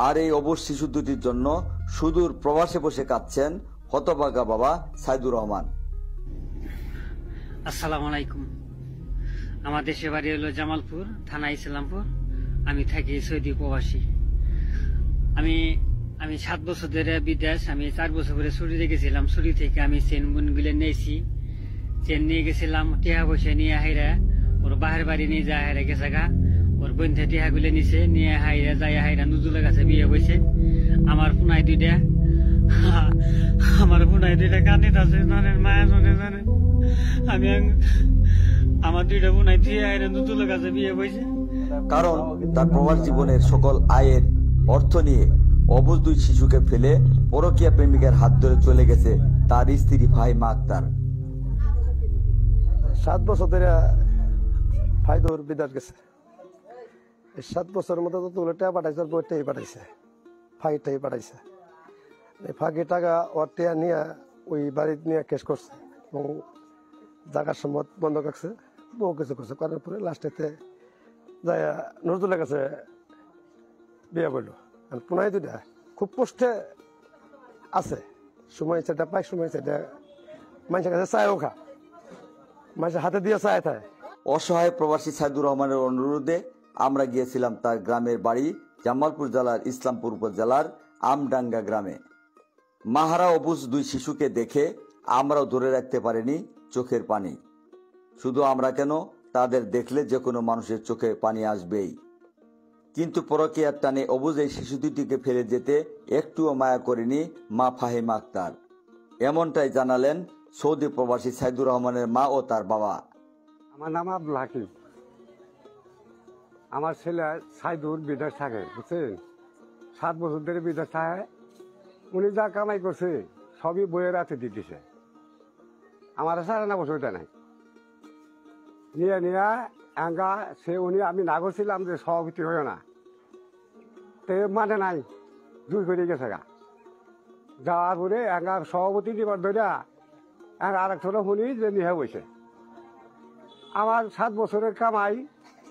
আর এই অবশ শিশু দুটির জন্য সুদূর প্রবাসে বসে কাঁদছেন হতভাগা বাবা সাইদুর রহমান। আসসালামু আলাইকুম। আমার দেশের বাড়ি হলো জামালপুর, থানা ইসলামপুর। আমি থাকি সৌদি প্রবাসী। আমি 7 বছর ধরে বিদেশ। আমি 4 বছর ধরে ছুটিতে গেছিলাম। ছুটি থেকে আমি চেন বুনগুলো নিয়েছি। চেন নিয়ে গেছিলাম, টিহা পয়সা নিয়ে হাইরা ওর বাহের বাড়ি নিয়ে যায়, হাইরা গেছে গা। ওর বন্ধে টিহাগুলো নিছে, নিয়ে হাইরা যায়, হাইরা নজরুলের কাছে বিয়ে বসে। আমার পুনাই দুইটা কান্দিত আছে, জানেন মায়া জানে। আমি আমার দুইটা বোনাই দিয়ে হাইরা নজরুলের কাছে বিয়ে বসে। কারণ তার প্রবাস জীবনের সকল আয়ের অর্থ নিয়ে অবুঝ দুই শিশুকে ফেলে পরকীয়া প্রেমিকের হাত ধরে চলে গেছে তার স্ত্রী ফাহিমা আক্তার। 7 বছর ধরে ফাইদুর বিদেশ গেছে। 7 বছরের মধ্যে তো টাকা পাঠাইছে, বইটাই পাঠাইছে, ফাঁকিটাই পাঠাইছে। এই ফাঁকি টাকা ওর টিয়া নিয়ে ওই বাড়িতে নিয়ে কেস করছে এবং জায়গার সম্মত বন্ধ রাখছে, বহু কিছু করছে। করার পরে লাস্টেতে যায় নজরুলের কাছে বিয়ে করলো। আর পুনাই দুটা খুব কষ্টে আছে, সময় সেটা পায়, সময় সেটা মানুষের কাছে চায়ও খা, মানুষের হাতে দিয়ে চায় থাকে। অসহায় প্রবাসী সাইদুর রহমানের অনুরোধে আমরা গিয়েছিলাম তার গ্রামের বাড়ি জামালপুর জেলার ইসলামপুর উপজেলার আমডাঙ্গা গ্রামে। মাহারা অবুঝ দুই শিশুকে দেখে আমরাও ধরে রাখতে পারিনি চোখের পানি। শুধু আমরা কেন, তাদের দেখলে যে কোনো মানুষের চোখে পানি আসবেই। কিন্তু পরকীয়ার টানে অবুঝ এই শিশু দুটিকে ফেলে যেতে একটুও মায়া করেনি মা ফাহিমা আক্তার। এমনটাই জানালেন সৌদি প্রবাসী সাইদুর রহমানের মা ও তার বাবা। আমার নাম আব্দুল হাকিম। আমার ছেলে সাইদুর বিদেশ থাকে, বুঝছেন। 7 বছর ধরে বিদেশ থাকে। উনি যা কামাই করছে সবই বইয়ের হাতে দিয়ে দিছে। আমার সারা না বছর নাই নিয়ে এঙ্গা সে উনি আমি না করছিলাম যে সভাপতি হইও না, তে মানে নাই, জুই করে গেছে গা। যাওয়ার পরে এঙ্গা সভাপতি দিবার ধরিয়া আর এক ছোট শুনি যে নিহে বইছে। আমার 7 বছরের কামাই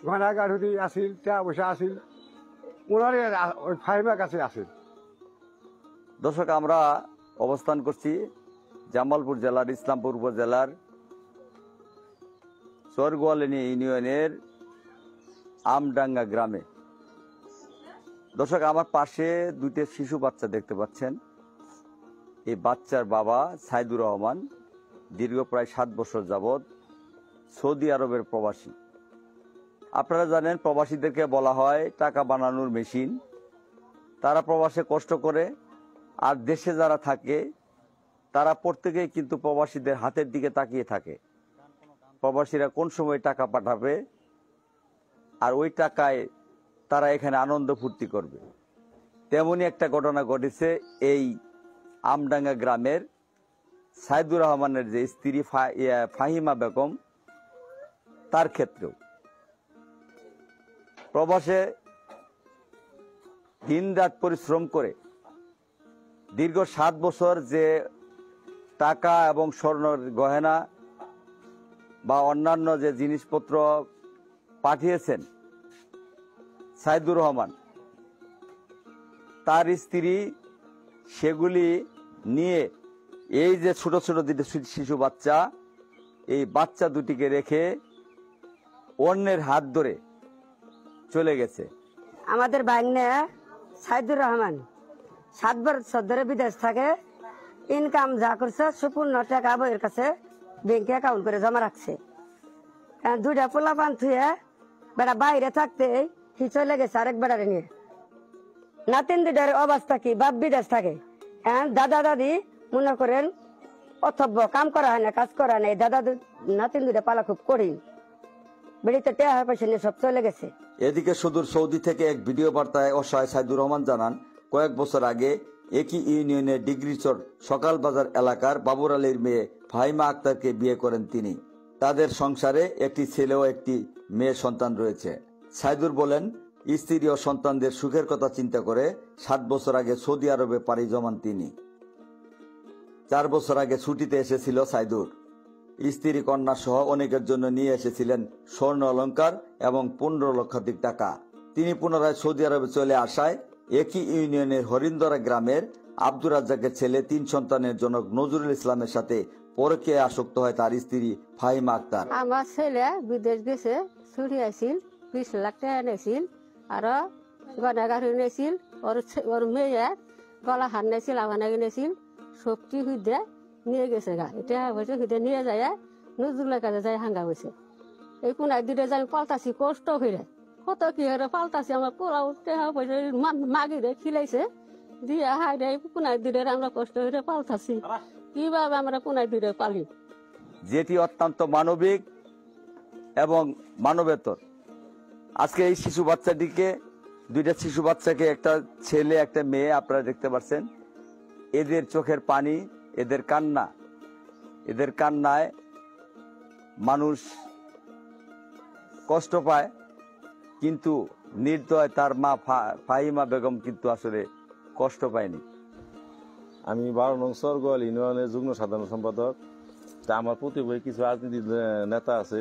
ঘনা গাড়ি আসিল, টাকা পয়সা আসিল, ওনার ওই ফাহিমার কাছে আসিল। দর্শক, আমরা অবস্থান করছি জামালপুর জেলার ইসলামপুর উপজেলার চরগোয়ালিনী ইউনিয়নের আমডাঙ্গা গ্রামে। দর্শক, আমার পাশে 2টি শিশু বাচ্চা দেখতে পাচ্ছেন। এই বাচ্চার বাবা সাইদুর রহমান দীর্ঘ প্রায় 7 বছর যাবৎ সৌদি আরবের প্রবাসী। আপনারা জানেন, প্রবাসীদেরকে বলা হয় টাকা বানানোর মেশিন। তারা প্রবাসে কষ্ট করে, আর দেশে যারা থাকে তারা প্রত্যেকেই কিন্তু প্রবাসীদের হাতের দিকে তাকিয়ে থাকে। প্রবাসীরা কোন সময় টাকা পাঠাবে আর ওই টাকায় তারা এখানে আনন্দ ফুর্তি করবে। তেমনই একটা ঘটনা ঘটেছে এই আমডাঙ্গা গ্রামের সাইদুর রহমানের যে স্ত্রী ফাহিমা বেগম, তার ক্ষেত্রেও। প্রবাসে দিনরাত পরিশ্রম করে দীর্ঘ 7 বছর যে টাকা এবং স্বর্ণের গয়না বা অন্যান্য যে জিনিসপত্র পাঠিয়েছেন সাইদুর রহমান, তার স্ত্রী সেগুলি নিয়ে এই যে ছোট ছোট 2টি শিশু বাচ্চা, এই বাচ্চা দুটিকে রেখে অন্যের হাত ধরে চলে গেছে। আমাদের ভাগ্নে সাইদুর রহমান 7 বছর ধরে বিদেশ থাকে। ইনকাম যা করছে সম্পূর্ণ টাকা বইয়ের কাছে ব্যাংকে অ্যাকাউন্ট করে জমা রাখছে। 2টা পোলাপান থুয়ে বেড়া বাইরে থাকতে চলে গেছে আরেক বেড়ারে নিয়ে। নাতিন 2টার অবস্থা কি, বাপ বিদেশ থাকে। দাদা দাদি মনে করেন অথব্য, কাম করা হয় না, কাজ করা নেই। দাদা নাতিন 2টা পালা খুব কঠিন, বেড়িতে টেহা পয়সা নিয়ে সব চলে গেছে। এদিকে সুদূর সৌদি থেকে এক ভিডিও বার্তায় অসহায় সাইদুর রহমান জানান, কয়েক বছর আগে একই ইউনিয়নের ডিগ্রিচর সকাল বাজার এলাকার বাবুর আলীর মেয়ে ফাহিমা আক্তারকে বিয়ে করেন তিনি। তাদের সংসারে একটি ছেলে ও একটি মেয়ে সন্তান রয়েছে। সাইদুর বলেন, স্ত্রী ও সন্তানদের সুখের কথা চিন্তা করে 7 বছর আগে সৌদি আরবে পাড়ি জমান তিনি। 4 বছর আগে ছুটিতে এসেছিল সাইদুর। স্ত্রী কন্যা সহ অনেকের জন্য নিয়ে এসেছিলেন স্বর্ণ অলংকার এবং 15 লক্ষাধিক টাকা। তিনি পুনরায় সৌদি আরবে চলে আসায় একই ইউনিয়নের হরিন্দরা গ্রামের আব্দুর রাজ্জাকের ছেলে 3 সন্তানের জনক নজরুল ইসলামের সাথে পরকীয়ায় আসক্ত হয় তার স্ত্রী ফাহিমা আক্তার। আমার ছেলে বিদেশ গেছে, ছুটি আসছিল, 20 লাখ টাকা এনেছিল, আর গয়নাগাড়ি এনেছিল, ওর মেয়ে গলা হার নেছিল, আবানা এনেছিল, সবটি হুদে নিয়ে গেছে গা। এটা হয়েছে হুদে নিয়ে যায় নজরুলের কাছে যায় হাঙ্গা হয়েছে। এই কোনায় দিলে যাই পাল্টাছি কষ্ট করে, কত কি হরে পাল্টাছি, আমার পোলা উঠতে হয়েছে, মাগিরে খিলাইছে দিয়ে হাই রে কোনায় দিলে আমরা কষ্ট করে পাল্টাছি। কিভাবে আমরা কোনায় দিলে পালি? যেটি অত্যন্ত মানবিক এবং মানবেতর। আজকে এই শিশু বাচ্চাটিকে, 2টা শিশু বাচ্চাকে, একটা ছেলে একটা মেয়ে, আপনারা দেখতে পাচ্ছেন এদের চোখের পানি, এদের কান্নায় মানুষ কষ্ট পায়, কিন্তু নির্দয় তার মা ফাহিমা বেগম কিন্তু আসলে কষ্ট পায়নি। আমি 12 নং সরগোয়াল ইউনিয়নের যুগ্ম সাধারণ সম্পাদক। তা আমার প্রতিবই কিছু রাজনীতি নেতা আছে,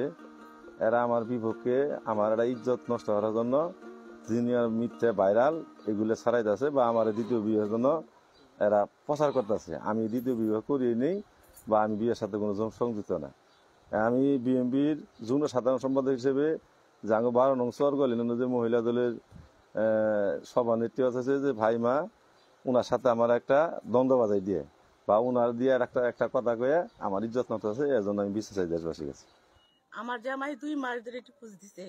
এরা আমার বিপক্ষে আমার একটা ইজ্জত নষ্ট করার জন্য জিনিয়ার মিথ্যে ভাইরাল এগুলো ছাড়াইতেছে, বা আমার দ্বিতীয় বিয়ের জন্য এরা প্রচার করতেছে। আমি দ্বিতীয় বিবাহ করিয়ে নেই, বা আমি বিয়ের সাথে কোনো সংযুক্ত না। আমি বিএনপির যুগ্ম সাধারণ সম্পাদক হিসেবে জাঙ্গ 12 নং সরগোয়াল ইউনিয়নের যে মহিলা দলের সভানেত্রী আছে যে ভাইমা, ওনার সাথে আমার একটা দ্বন্দ্ব বাজাই দিয়ে, বা ওনার দিয়ে একটা কথা কয়ে আমার ইজ্জত নষ্ট আছে, এর জন্য আমি বিশ্বাস চাই দেশবাসী কাছে। আমার জামাই 2 মাস ধরে একটু খুঁজ দিছে,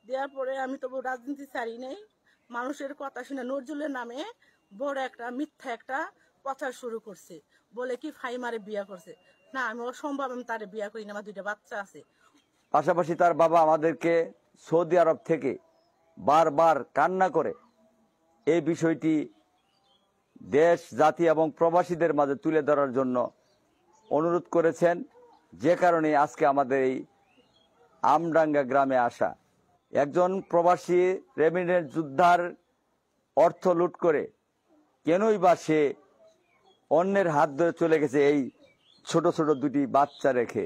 দেওয়ার পরে আমি তো রাজনীতি ছাড়ি নেই, মানুষের কথা শুনে নজরুলের নামে বড় একটা মিথ্যা একটা প্রচার শুরু করছে, বলে কি ফাহিমারে বিয়া করছে। না, আমি অসম্ভব, আমি তারে বিয়া করি না, আমার 2টা বাচ্চা আছে। পাশাপাশি তার বাবা আমাদেরকে সৌদি আরব থেকে বারবার কান্না করে এই বিষয়টি দেশ, জাতি এবং প্রবাসীদের মাঝে তুলে ধরার জন্য অনুরোধ করেছেন, যে কারণে আজকে আমাদের এই আমডাঙ্গা গ্রামে আসা। একজন প্রবাসী রেমিটেন্স যোদ্ধার অর্থ লুট করে কেনই বা সে অন্যের হাত ধরে চলে গেছে এই ছোট ছোট 2টি বাচ্চা রেখে।